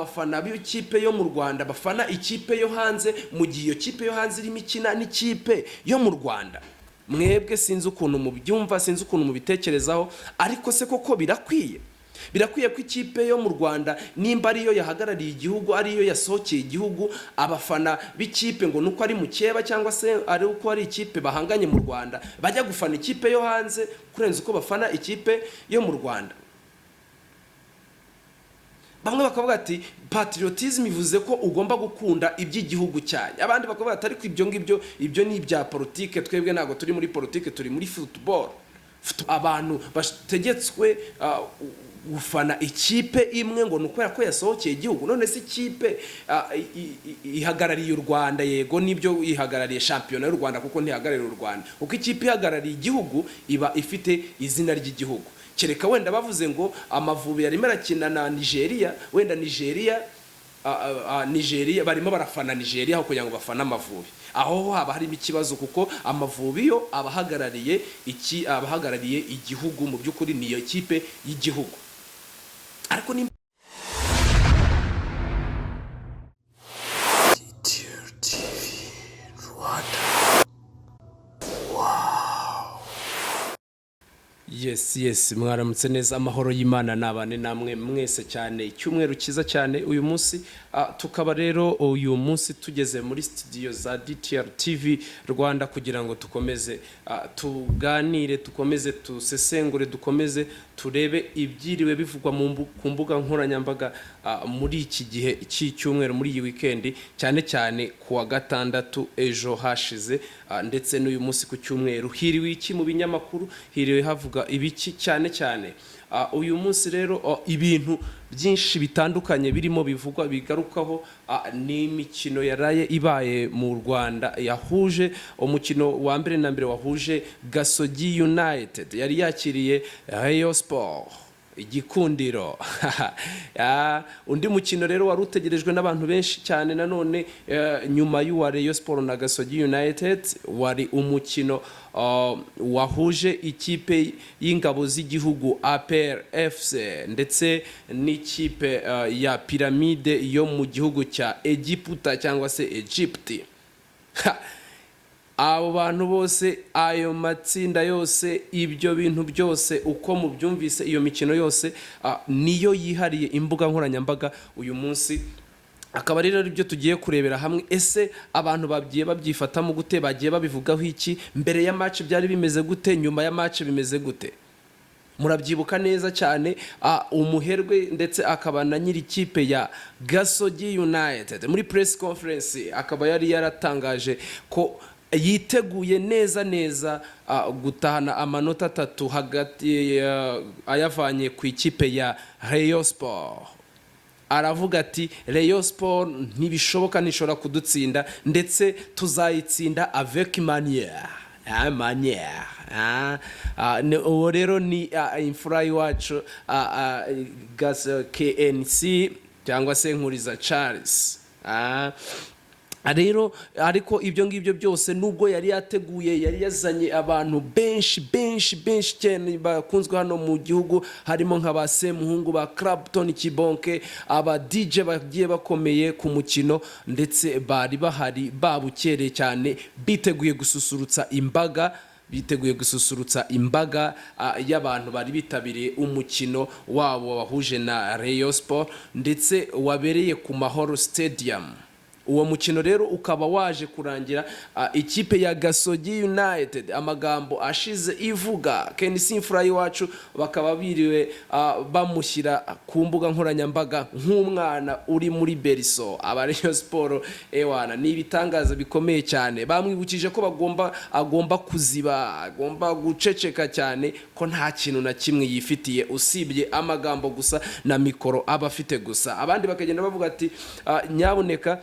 abafana b'ikipe yo mu Rwanda bafana ikipe yo hanze mu gihe iyo kipe yo hanze irimo ikina n'ikipe yo mu Rwanda. Mwebwe sinzi ukuntu mubyumva, sinzi ukuntu mubitekerezaho, ariko se koko birakwiye ko ikipe yo mu Rwanda nimba ariyo yahagarariye igihugu, ariyo yasohokeye igihugu, abafana b'ikipe ngo nuko ari mukeba cyangwa se ari uko ari ikipe bahanganye mu Rwanda bajya gufana ikipe yo hanze kurenza uko bafana ikipe yo mu Rwanda? Bamwe bakavuga ati patriotism ivuze ko ugomba gukunda iby'igihugu cyanyu, abandi bakavuga ati ariko ibyo ni ibya politike, twebwe ntago turi muri politike, turi muri football. Abantu bategetswe gufana ikipe imwe ngo nuko ko yasohokeye igihugu. None se ikipe ihagarariye u Rwanda, yego nibyo ihagarariye shampiyona y'u Rwanda kuko ntihagarariye u Rwanda, uko ikipe ihagarariye igihugu iba ifite izina ry'igihugu. Kereka wenda bavuze ngo Amavubi yarimo arakina na Nigeria, wenda Nigeria barimo barafana Nigeria aho kugira ngo bafana Amavubi, aho haba harimo ikibazo kuko Amavubi yo abahagarariye igihugu, mu by'ukuri niyo kipe y'igihugu. Ariko ni Yes, mwaramutse neza, amahoro y'Imana nabane namwe mwese cyane. Icyumweru kiza cyane uyu munsi, tukaba rero uyu munsi tugeze muri studio za DTR TV Rwanda kugira ngo tukomeze tuganire, tukomeze tusesengure, dukomeze turebe ibyiriwe bivugwa ku mbuga nkoranyambaga muri iki gihe cy'icyumweru, muri iyi weekend, cyane cyane kuwa gatandatu ejo hashize, ndetse n'uyu munsi ku cyumweru. Hiriwe iki mu binyamakuru? Hiriwe havuga ibiki cyane cyane? Uyu munsi rero ibintu byinshi bitandukanye birimo bivugwa bigarukaho ni imikino yaraye ibaye mu Rwanda, yahuje umukino wa mbere na mbere wahuje Gasogi United yari yakiriye Rayon Sport igikundiro. Undi mukino rero wari utegerejwe n'abantu benshi cyane nanone, nyuma y'uwa Rayon Sport na Gasogi United, wari umukino wahuje ikipe y'ingabo z'igihugu APR FC ndetse n'ikipe ya Pyramide yo mu gihugu cya Egiputa cyangwa se Egypte. Abo bantu bose, ayo matsinda yose, ibyo bintu byose uko mubyumvise, iyo mikino yose niyo yihariye imbuga nkoranyambaga uyu munsi. Akaba rero ibyo tugiye kurebera hamwe, ese abantu bagiye babyifatamo gute, bagiye babivugaho iki, mbere ya match byari bimeze gute, nyuma ya match bimeze gute? Murabyibuka neza cyane, umuherwe ndetse akaba na nyiri ikipe ya Gasogi United muri press conference akaba yari yaratangaje ko yiteguye neza gutahana amanota 3 hagati ayavanye ku ikipe ya Rayon Sport. Aravuga ati Rayon Sport ntibishoboka, nishobora kudutsinda, ndetse tuzayitsinda avec manière. Uwo rero ni imfura y'iwacu KNC cyangwa se Nkuriza Charles. Rero ariko ibyo ngibyo byose nubwo yari yateguye, yari yazanye abantu benshi cyane bakunzwe hano mu gihugu, harimo nka ba Semuhungu, ba Clapton Kibonke, aba DJ bagiye bakomeye ku mukino, ndetse bari bahari babukereye cyane, biteguye gususurutsa imbaga y'abantu bari bitabiriye umukino wabo wahuje na Rayon Sport, ndetse wabereye ku Mahoro Stadium. Uwo mukino rero ukaba waje kurangira ikipe ya Gasogi United amagambo ashize ivuga Kenisi imfura y'iwacu bakaba biriwe bamushyira ku mbuga nkoranyambaga nk'umwana uri muri Beriso. Aba Rayon Sport ewana ni ibitangaza bikomeye cyane, bamwibukije ko agomba kuziba, agomba guceceka cyane, ko nta kintu na kimwe yifitiye usibye amagambo gusa na mikoro aba afite gusa. Abandi bakagenda bavuga ati nyabuneka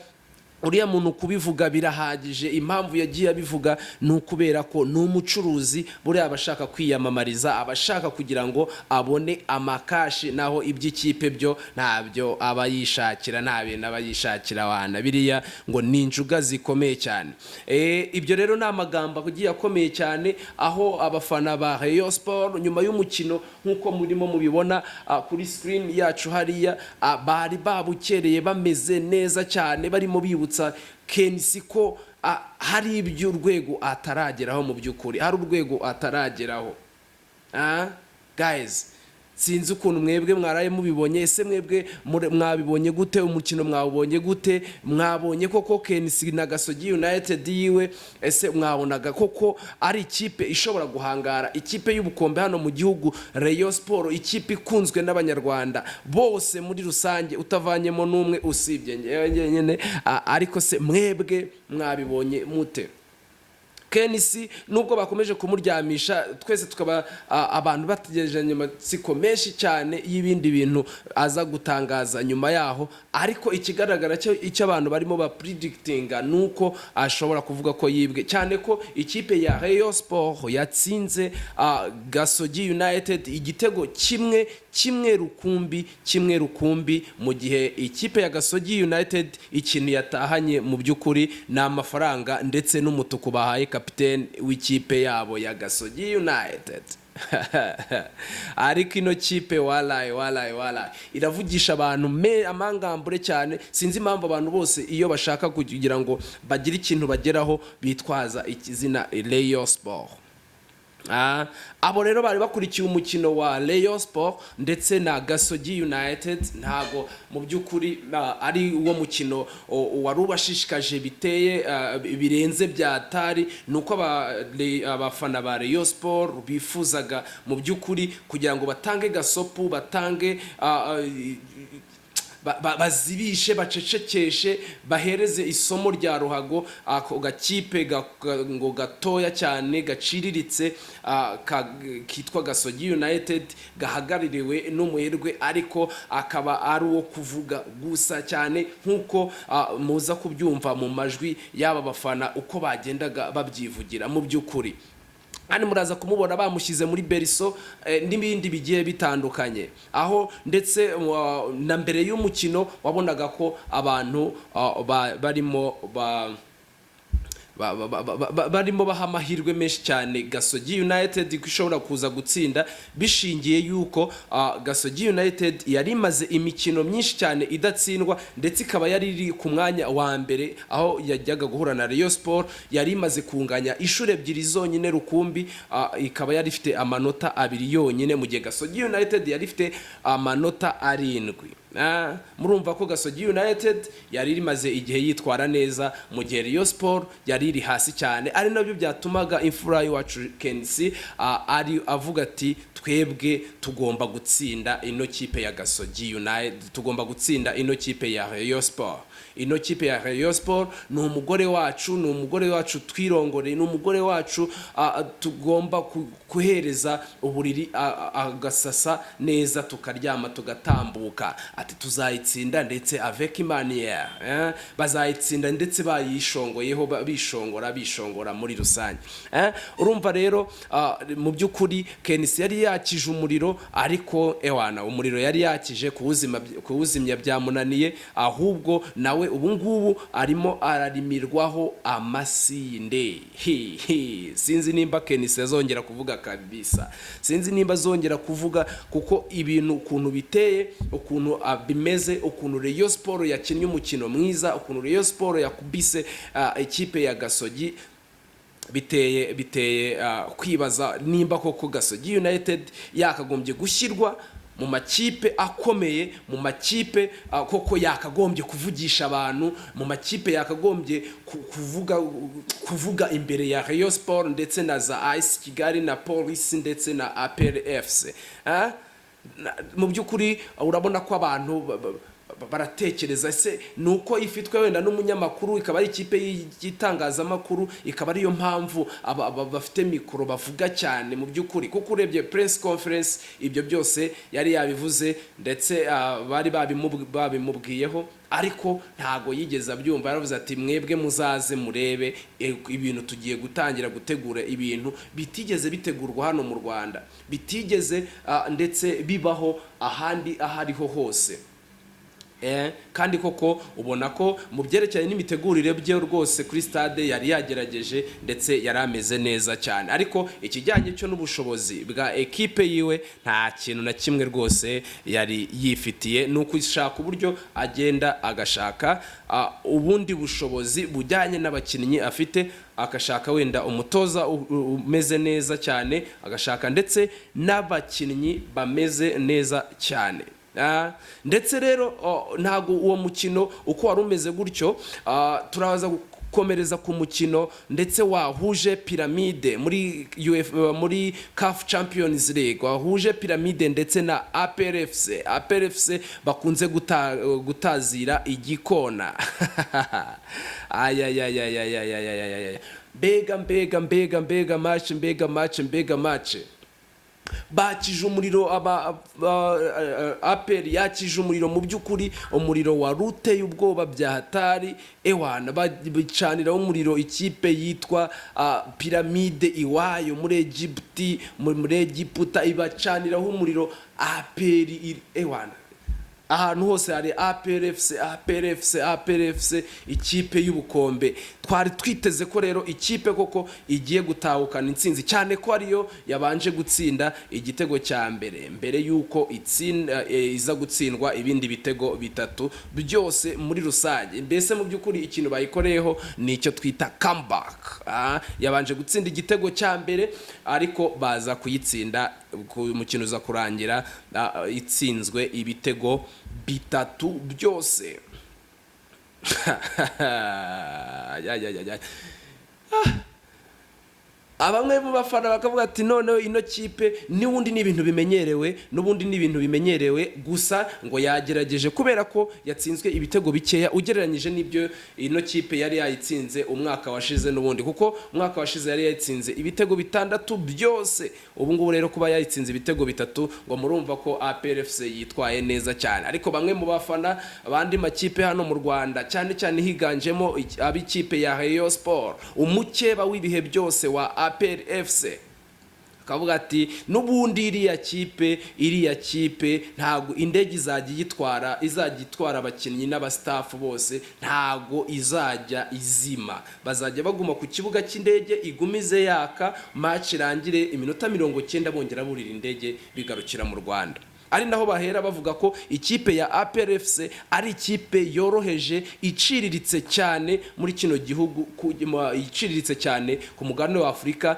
uriya muntu kubivuga birahagije. Impamvu yagiye abivuga ni ukubera ko ni umucuruzi, buriya abashaka kwiyamamariza, abashaka kugira ngo abone amakashi, naho iby'ikipe byo ntabyo aba yishakira, nta bintu aba yishakira wana biriya ngo ni injuga zikomeye cyane. Ibyo rero ni amagambo agiye akomeye cyane, aho abafana ba Rayon Sport nyuma y'umukino nk'uko murimo mubibona kuri screen yacu hariya, bari babukereye bameze neza cyane, barimo bibutsa Kenisi ko hari iby'urwego atarageraho, mu by'ukuri hari urwego atarageraho. Guys, sinzi ukuntu mwebwe mwaraye mubibonye. Ese mwebwe mwabibonye gute? Umukino mwabonye gute? Mwabonye koko Kenisi na Gasogi United yiwe, ese mwabonaga koko ari ikipe ishobora guhangara ikipe y'ubukombe hano mu gihugu, Rayon Sport, ikipe ikunzwe n'abanyarwanda bose muri rusange utavanyemo n'umwe usibye nyene? Ariko se mwebwe mwabibonye mute? Kenisi nubwo bakomeje kumuryamisha, twese tukaba abantu bategereje nyuma siko menshi cyane y'ibindi bintu aza gutangaza nyuma yaho, ariko ikigaragara icyo abantu barimo ba predictinga nuko ashobora kuvuga ko yibwe cyane, ko ikipe ya Rayon Sport yatsinze Gasogi United igitego kimwe rukumbi, mu gihe ikipe ya Gasogi United ikintu yatahanye mu by'ukuri ni amafaranga ndetse n'umutuku bahaye kapiteni w'ikipe yabo ya Gasogi United. Ariko ino kipe walayi iravugisha abantu amangambure cyane. Sinzi impamvu abantu bose iyo bashaka kugira ngo bagire ikintu bageraho bitwaza izina Rayon Sport. Abo rero bari bakurikiye umukino wa Rayon Sport ndetse na Gasogi United, ntago mu by'ukuri ari uwo mukino wari ubashishikaje biteye birenze byatari, nuko abafana ba Rayon Sport bifuzaga mu by'ukuri kugira ngo batange gasopu, batange bazibishe, bacecekeshe, bahereze isomo rya ruhago ako gakipe ngo gatoya cyane gaciriritse kitwa Gasogi United, gahagaririwe n'umuherwe ariko akaba ari uwo kuvuga gusa cyane, nk'uko muza kubyumva mu majwi y'aba bafana uko bagendaga babyivugira. Mu by'ukuri kandi muraza kumubona bamushyize muri Beriso n'ibindi bigiye bitandukanye, aho ndetse na mbere y'umukino wabonaga ko abantu barimo baha amahirwe menshi cyane Gasogi United ko ishobora kuza gutsinda, bishingiye yuko Gasogi United yari imaze imikino myinshi cyane idatsindwa, ndetse ikaba yari iri ku mwanya wa mbere aho yajyaga guhura na Rayon Sport, yari imaze kunganya inshuro ebyiri zonyine rukumbi, ikaba yari ifite amanota 2 yonyine, mu gihe Gasogi United yari ifite amanota 7. Murumva ko Gasogi United yari rimaze igihe yitwara neza, mu gihe Rayon Sport yari iri hasi cyane. Ari nabyo byatumaga imfura y'uwacu Kenisi ari avuga ati twebwe tugomba gutsinda ino kipe ya Gasogi United, tugomba gutsinda ino kipe ya Rayon Sport. Ino kipe ya Rayon Sport ni umugore wacu twirongore, ni umugore wacu tugomba kuhereza uburiri agasasa neza, tukaryama tugatambuka. Ati tuzayitsinda ndetse avec manière, bazayitsinda ndetse bayishongoyeho, bishongora muri rusange. Urumva rero mu by'ukuri Kenisi yari yakije umuriro, ariko ewana umuriro yari yakije kuwuzimya byamunaniye, ahubwo nawe ubu ngubu arimo ararimirwaho amasinde. Sinzi nimba Kenisi azongera kuvuga kabisa, sinzi nimba azongera kuvuga, kuko ibintu ukuntu biteye, ukuntu bimeze, ukuntu Rayon Sport yakinnye umukino mwiza, ukuntu Rayon Sport yakubise ikipe ya Gasogi, biteye kwibaza nimba koko Gasogi United yakagombye gushyirwa mu makipe akomeye, mu makipe koko yakagombye kuvugisha abantu, mu makipe yakagombye kuvuga imbere ya Rayon Sport ndetse na za AS Kigali na Police ndetse na APR FC. Mu by'ukuri urabona ko abantu baratekereza se nuko ifitwe wenda n'umunyamakuru, ikaba ari ikipe y'itangazamakuru, ikaba ariyo mpamvu bafite mikoro bavuga cyane mu by'ukuri. Kuko urebye press conference ibyo byose yari yabivuze, ndetse bari babimubwiyeho, ariko ntago yigeze abyumva. Yaravuze ati mwebwe muzaze murebe ibintu tugiye gutangira gutegura ibintu bitigeze bitegurwa hano mu Rwanda, bitigeze ndetse bibaho ahandi ahariho hose. Kandi koko ubona ko mu byerekeranye n'imitegurire bye rwose kuri stade yari yagerageje ndetse yari ameze neza cyane. Ariko ikijyanye cyo n'ubushobozi bwa ekipe yiwe nta kintu na kimwe rwose yari yifitiye, nuko ishaka uburyo agenda agashaka ubundi bushobozi bujyanye n'abakinnyi afite, agashaka wenda umutoza umeze neza cyane, agashaka ndetse n'abakinnyi bameze neza cyane. Ndetse rero ntago uwo mukino uko wari umeze gutyo, turaza gukomereza ku mukino ndetse wahuje Pyramide muri CAF Champions League, wahuje Pyramide ndetse na APR FC bakunze gutazira igikona. Mbega match bakije umuriro, APR yakije umuriro mu by'ukuri, umuriro wa ruteye ubwoba bya hatari. Ewana babicanira umuriro ikipe yitwa Pyramide iwayo muri Egiputa, ibacaniraho umuriro APR. Ewana ahantu hose hari APR FC ikipe y'ubukombe. Twari twiteze ko rero ikipe koko igiye gutahukana intsinzi, cyane ko ariyo yabanje gutsinda igitego cya mbere yuko iza gutsindwa ibindi bitego bitatu byose muri rusange. Mbese mu by'ukuri ikintu bayikoreyeho ni icyo twita comeback. Yabanje gutsinda igitego cya mbere, ariko baza kuyitsinda umukino uza kurangira itsinzwe ibitego bitatu byose. Abamwe mu bafana bakavuga ati noneho ino kipe n'ubundi ni ibintu bimenyerewe, gusa ngo yagerageje kubera ko yatsinzwe ibitego bikeya ugereranyije n'ibyo ino kipe yari yayitsinze umwaka washize n'ubundi, kuko umwaka washize yari yayitsinze ibitego bitandatu byose. Ubu ngubu rero kuba yayitsinze ibitego bitatu, ngo murumva ko APR FC yitwaye neza cyane. Ariko bamwe mu bafana abandi makipe hano mu Rwanda, cyane cyane higanjemo abikipe ya Rayon Sport, umukeba w'ibihe byose wa APR FC, akavuga ati n'ubundi iriya kipe ntago indege izajya itwara abakinnyi n'abastaff bose, ntago izajya izima, bazajya baguma ku kibuga cy'indege igumize yaka, match irangire iminota 90 bongera burira indege bigarukira mu Rwanda. Ari naho bahera bavuga ko ikipe ya APR FC ari ikipe yoroheje, iciriritse cyane muri kino gihugu, iciriritse cyane ku mugabane wa Afurika,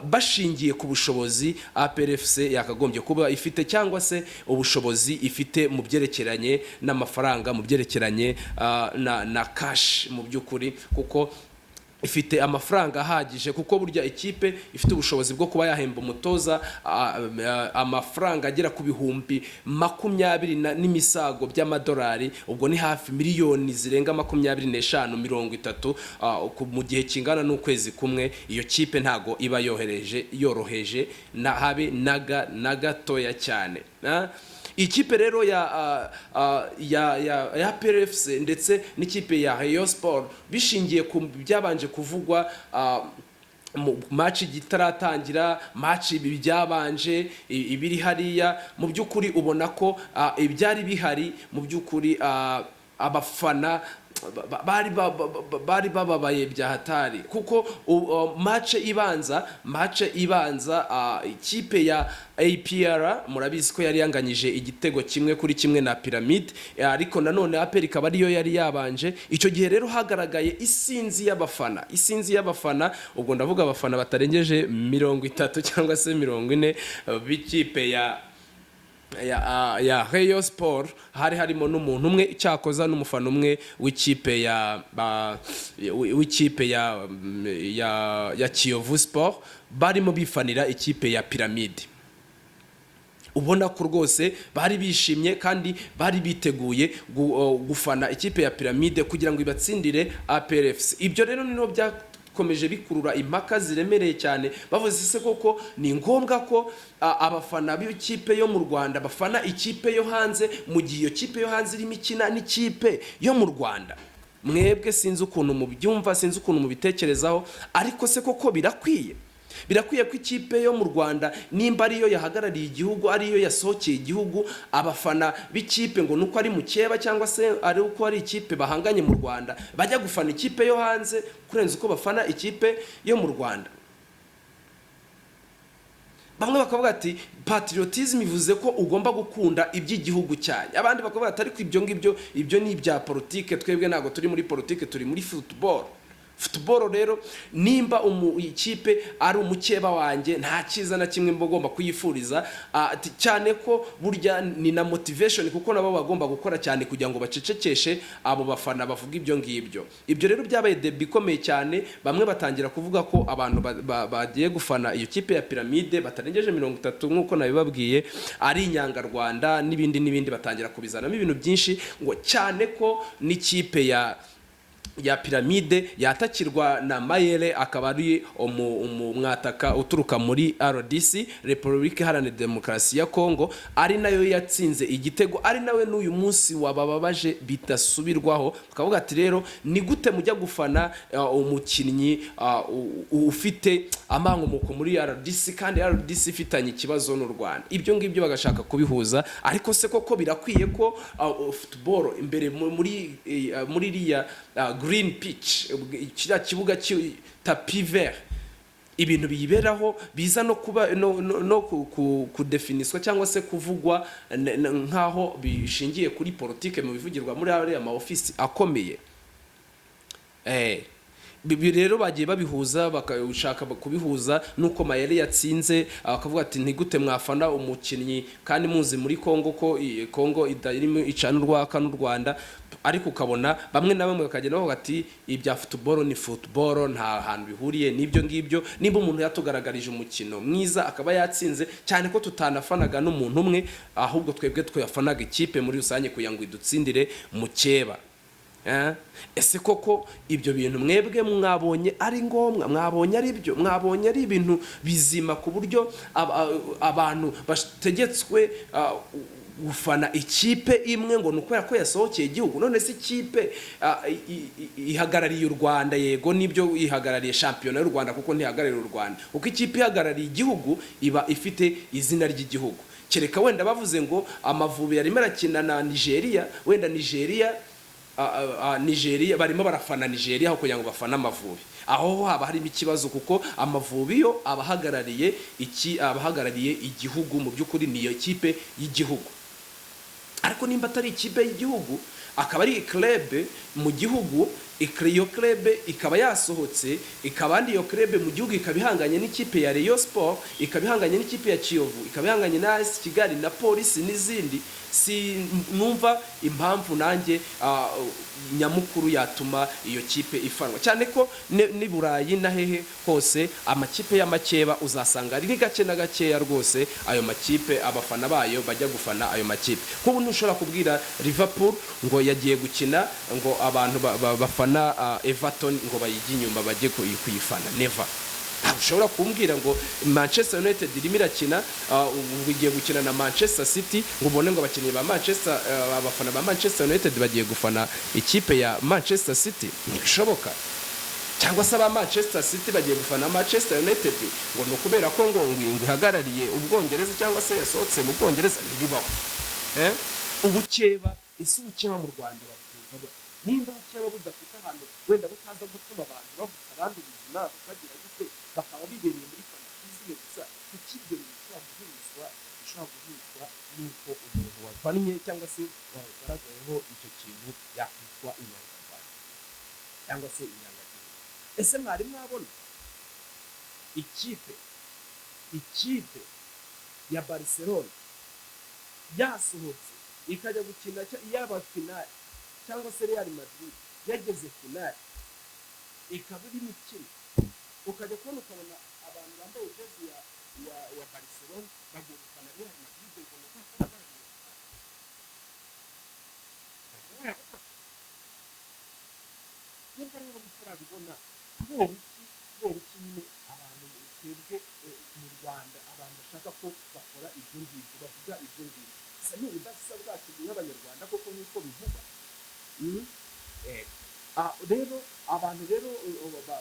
bashingiye ku bushobozi APR FC yakagombye kuba ifite, cyangwa se ubushobozi ifite mu byerekeranye n'amafaranga, mu byerekeranye na cash mu by'ukuri, kuko ifite amafaranga ahagije, kuko burya ikipe ifite ubushobozi bwo kuba yahemba umutoza amafaranga agera ku bihumbi 20 n'imisago by'amadolari, ubwo ni hafi miliyoni zirenga 25-30 mu gihe kingana n'ukwezi kumwe. Iyo kipe ntago iba yoroheje na habe na gatoya cyane. Ikipe rero ya APR FC ndetse n'ikipe ya Rayon Sport bishingiye ku byabanje kuvugwa match gitaratangira, match byabanje ibiri hariya, mu by'ukuri ubona ko ibyari bihari mu by'ukuri abafana bari bababaye bya hatari, kuko match ibanza ikipe ya APR murabizi ko yari yanganyije igitego 1-1 na Pyramide, ariko nanone APR ikaba ariyo yari yabanje. Icyo gihe rero hagaragaye isinzi y'abafana, ubwo ndavuga abafana batarengeje 30 cyangwa se 40 b'ikipe ya Rayon Sport. Hari harimo n'umuntu umwe cyakoza n'umufana umwe w'ikipe ya Kiyovu Sport, barimo bifanira ikipe ya Pyramide. ubona ko rwose bari bishimye kandi bari biteguye gufana ikipe ya Pyramide kugira ngo ibatsindire APRFC. Ibyo rero niho byakomeje bikurura impaka ziremereye cyane, bavuze se koko ni ngombwa ko abafana b'ikipe yo mu Rwanda bafana ikipe yo hanze mu gihe iyo kipe yo hanze irimo ikina n'ikipe yo mu Rwanda. Mwebwe sinzi ukuntu mubyumva, sinzi ukuntu mubitekerezaho, ariko se koko birakwiye ko ikipe yo mu Rwanda nimba ariyo yahagarariye igihugu, ariyo yasohokeye igihugu, abafana b'ikipe ngo nuko ari mukeba cyangwa se ari uko ari ikipe bahanganye mu Rwanda bajya gufana ikipe yo hanze kurenza uko bafana ikipe yo mu Rwanda? Bamwe bakavuga ati patriotism ivuze ko ugomba gukunda iby'igihugu cyanyu, abandi bakavuga ati ariko ibyo ni ibya politike, twebwe ntago turi muri politike, turi muri football. Rero nimba ikipe ari umukeba wanjye nta cyiza na kimwe mbogomba kuyifuriza, cyane ko burya ni na motivation kuko nabo bagomba gukora cyane kugira ngo bacecekeshe abo bafana bavuga ibyo ngibyo. Ibyo rero byabaye debate ikomeye cyane, bamwe batangira kuvuga ko abantu bagiye gufana iyo kipe ya Pyramide batarengeje 30 nkuko nabibabwiye ari inyangarwanda n'ibindi batangira kubizanamo ibintu byinshi, ngo cyane ko n'ikipe ya Pyramide yatakirwa na Mayele, akaba ari umwataka uturuka muri RDC, Republika Iharanira Demokarasi ya Kongo, ari nayo yatsinze igitego, ari nawe n'uyu munsi wabababaje bitasubirwaho. Tukavuga ati rero ni gute mujya gufana umukinnyi ufite amankomuko muri RDC kandi RDC ifitanye ikibazo n'u Rwanda? Ibyo ngibyo bagashaka kubihuza, ariko se koko birakwiye ko football imbere muri riya green pitch, kiriya kibuga tapi vert, ibintu biyiberaho biza no kuba no kudefiniswa cyangwa se kuvugwa nkaho bishingiye kuri politike mu bivugirwa muri area ma office akomeye. Bibi rero bagiye babihuza, bakashaka kubihuza nuko Mayele yatsinze, akavuga ati ntigute mwafana umukinnyi kandi muzi muri Kongo ko Kongo idarimo icana urwaka n'u Rwanda, ariko ukabona bamwe na bamwe bakagenda bavuga ati ibya football ni football, nta hantu bihuriye n'ibyo ngibyo. Nimba umuntu yatugaragarije umukino mwiza akaba yatsinze, cyane ko tutanafanaga n'umuntu umwe, ahubwo twebwe twafanaga ikipe muri rusange kugira ngo idutsindire mukeba. Ese koko ibyo bintu mwebwe mwabonye ari ngombwa? Mwabonye ari byo? Mwabonye ari ibintu bizima ku buryo abantu bategetswe gufana ikipe imwe ngo nuko ko yasohokeye igihugu? None se ikipe ihagarariye u Rwanda, yego nibyo ihagarariye shampiyona y'u Rwanda kuko ntihagarariye u Rwanda, uko ikipe ihagarariye igihugu iba ifite izina ry'igihugu. Kereka wenda bavuze ngo Amavubi yarimo arakina na Nigeria, wenda Nigeria barimo barafana Nigeria aho kugira ngo bafana Amavubi, aho haba harimo ikibazo kuko Amavubi yo abahagarariye igihugu, mu by'ukuri niyo ikipe y'igihugu. Ariko nimba atari ikipe y'igihugu akaba ari club mu gihugu, iyo club ikaba yasohotse, ikaba iyo club mu gihugu ikabihanganye n'ikipe ya Rayon Sport, ikabihanganye n'ikipe ya Kiyovu, ikabihanganye na AS Kigali na Polisi n'izindi, si numva impamvu nanjye nyamukuru yatuma iyo kipe ifanwa. Cyane ko ni Burayi na hehe hose amakipe y'amakeba uzasanga ari gake na gakeya rwose, ayo makipe abafana bayo bajya gufana ayo makipe. Kuko ntushobora kubwira Liverpool ngo yagiye gukina ngo abantu bafana Everton ngo bayijye inyuma bajye kuyifana, never. Ushobora kumbwira ngo Manchester United irimo irakina ugiye gukina na Manchester City ngo ubone ngo abakinnyi ba Manchester abafana ba Manchester United bagiye gufana ikipe ya Manchester City? Ntibishoboka. Cyangwa se aba Manchester City bagiye gufana Manchester United ngo no kubera ko ngo ihagarariye Ubwongereza cyangwa se yasohotse mu Bwongereza? Ntibibaho. Ubukeba ubukeba mu Rwanda bavuga nimba ubukeba budafite ahantu wenda butaza gutuma abantu bavuga abandi ubuzima bakagira gute, bakaba bibereye muri fantasy gusa, ikibyo bishobora guhuzwa nuko umuntu wavanye cyangwa se wagaragayeho icyo kintu yakwitwa inyangarwanda cyangwa se inyangagihugu. Ese mwari mwabona ikipe ya Barcelona yasohotse ikajya gukina yaba finale cyangwa se Real Madrid yageze finale ikaba iri mikino, ukajya kubona ukabona abantu bambaye jezi ya ya Barcelona bagiye gufana Real Madrid ngo nuko niba rero mutarabibona kubera iki nyine abantu twebwe mu Rwanda abantu bashaka ko bakora ibyo ngibyo bavuga ibyo ngibyo gusa ni ubudasa bwacu nk'abanyarwanda koko nk'uko bivugwa. Rero abantu rero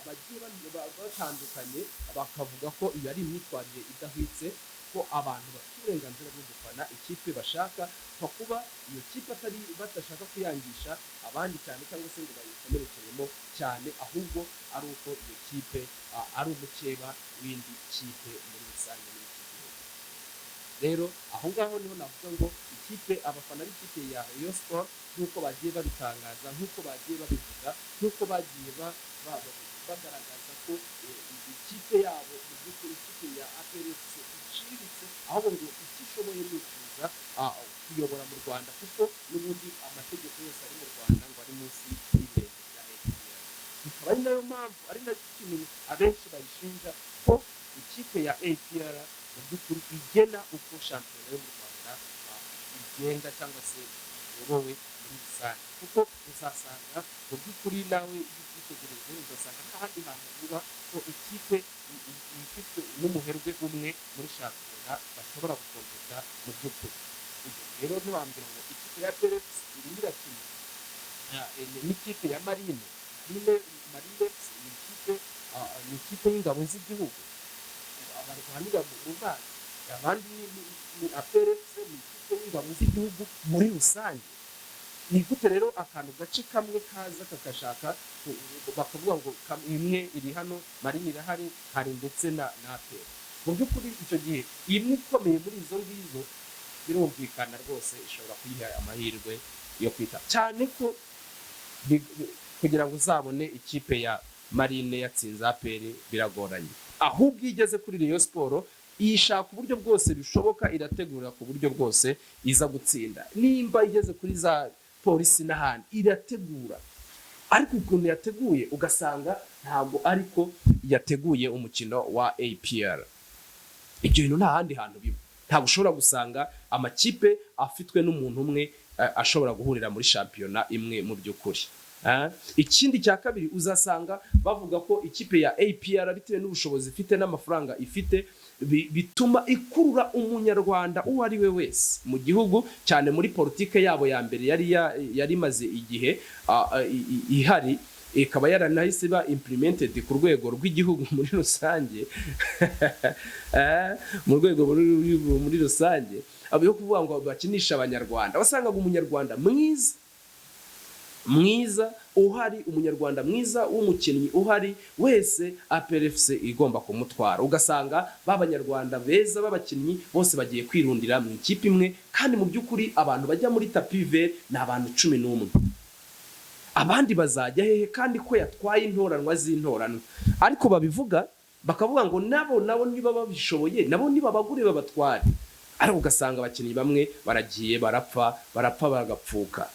bagiye batandukanye bakavuga ko iyo ari imyitwarire idahwitse, ko abantu bafite uburenganzira bwo gufana ikipe bashaka, nko kuba iyo kipe atari badashaka kuyangisha abandi cyane cyangwa se ngo bayikomerekeremo cyane, ahubwo ari uko iyo kipe ari umukeba w'indi kipe muri rusange muri iki gihugu. Rero aho ngaho niho navuga ngo ikipe abafana b'ikipe ya Rayon Sport nk'uko bagiye babitangaza, nk'uko bagiye babivuga, nk'uko bagiye bagaragaza ko ikipe yabo mu by'ukuri ikipe ya APR iciriritse, ahubwo ngo icyo ishoboye ni ukuza kuyobora mu Rwanda, kuko n'ubundi amategeko yose ari mu Rwanda ngo ari munsi y'ibirenge bya APR. Bikaba ari nayo mpamvu ari nacyo kintu abenshi bayishinja ko ikipe ya APR mu by'ukuri igena uko shampiyona yo mu Rwanda igenda cyangwa se yorowe muri rusange, kuko uzasanga mu by'ukuri nawe iyo ubyitegereje uzasanga nta handi hantu uvuga ko ikipe ifite n'umuherwe umwe muri shampiyona bashobora gukompeta mu by'ukuri. Rero ntiwambwira ngo ikipe ya PRFC irimo irakina n'ikipe ya Marine ni ikipe y'ingabo z'igihugu barwanira mu mazi, abandi ni APRFC ni ikipe y'ingabo z'igihugu muri rusange. Ni gute rero akantu gace kamwe kaza kakashaka bakavuga ngo imwe iri hano, Marine irahari, hari ndetse na APR. Mu by'ukuri icyo gihe imwe ikomeye muri izo ngizo birumvikana rwose ishobora kuyiha amahirwe yo kwita, cyane ko kugira ngo uzabone ikipe ya Marine yatsinze APR biragoranye, ahubwo igeze kuri Rayon Sport ishaka uburyo bwose bishoboka, irategura ku buryo bwose iza gutsinda. Nimba igeze kuri za Polisi n'ahandi irategura, ariko ukuntu yateguye ugasanga ntabwo ariko yateguye umukino wa APR. Ibyo bintu nta handi hantu biba, ntabwo ushobora gusanga amakipe afitwe n'umuntu umwe ashobora guhurira muri shampiyona imwe mu by'ukuri. Ikindi cya kabiri uzasanga bavuga ko ikipe ya APR bitewe n'ubushobozi ifite n'amafaranga ifite bituma ikurura umunyarwanda uwo ari we wese mu gihugu, cyane muri politike yabo ya mbere yari maze igihe ihari, ikaba yaranahise ba implemented ku rwego rw'igihugu muri rusange mu rwego muri rusange abo yo kuvuga ngo bakinisha abanyarwanda. Wasangaga umunyarwanda mwiza uhari, umunyarwanda mwiza w'umukinnyi uhari wese APRFC igomba kumutwara, ugasanga b'abanyarwanda beza b'abakinnyi bose bagiye kwirundira mu ikipe imwe, kandi mu by'ukuri abantu bajya muri tapi vert ni abantu 11. Abandi bazajya hehe kandi ko yatwaye intoranwa z'intoranwa, ariko babivuga bakavuga ngo nabo niba babishoboye nabo niba bagure babatware, ariko ugasanga abakinnyi bamwe baragiye barapfa bagapfuka.